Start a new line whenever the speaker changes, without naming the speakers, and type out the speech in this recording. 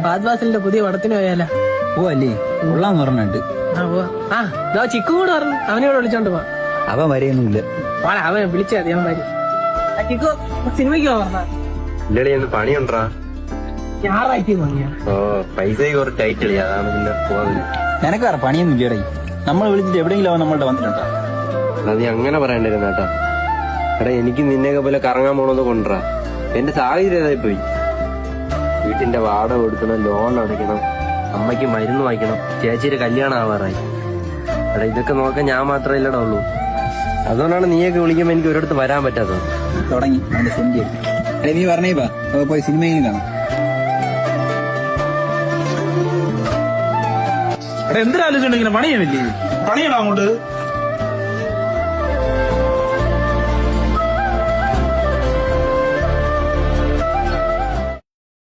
ഫാദ്വാസിലിന്റെ പുതിയ പടത്തിന് പോയാലോ?
പോവല്ലേ? കൊള്ളാന്ന് പറഞ്ഞിട്ട്.
ചിക്കു കൂടെ പറഞ്ഞു, അവനോട് വിളിച്ചോണ്ട് പോവാ.
അവൻ വരെയൊന്നുമില്ല.
അവൻ വിളിച്ചാ മതി, അവൻ വരും. ചിക്കു സിനിമയ്ക്ക് പറഞ്ഞ
ഇല്ലടി പണിയുണ്ടാ?
ഞായറാഴ്ച വാങ്ങിയ
പൈസ കുറച്ച് ടൈറ്റ് അതാണ് പിന്നെ പോകുന്നത്.
നിനക്ക് വേറെ പണിയൊന്നും ഇല്ലടേ. നമ്മൾ വിളിച്ചിട്ട് എവിടെയെങ്കിലും അവൻ നമ്മളുടെ വന്നിട്ടുണ്ടോ?
അത് നീ അങ്ങനെ പറയണ്ടിരുന്ന കേട്ടാ. എടാ എനിക്ക് നിന്നെയൊക്കെ പോലെ കറങ്ങാൻ പോണത് കൊണ്ടുവരാ. എന്റെ സാഹചര്യം പോയി. വീട്ടിന്റെ വാടക കൊടുക്കണം, ലോൺ അടയ്ക്കണം, അമ്മയ്ക്ക് മരുന്ന് വാങ്ങിക്കണം, ചേച്ചിയുടെ കല്യാണം ആവാറായി. എടാ ഇതൊക്കെ നോക്കാൻ ഞാൻ മാത്രമേ ഇല്ലടാ ഉള്ളൂ. അതുകൊണ്ടാണ് നീയൊക്കെ വിളിക്കുമ്പോ എനിക്ക് ഒരിടത്ത് വരാൻ പറ്റാത്തത്.
തുടങ്ങി അവന്റെ സെന്റ്. എടേ നീ പറഞ്ഞേ പോയി സിനിമയിലും കാണാം.
എന്തിനാലോചിച്ചിട്ടുണ്ടെങ്കിൽ പണിയാവില്ലേ? പണിയണോ അങ്ങോട്ട്?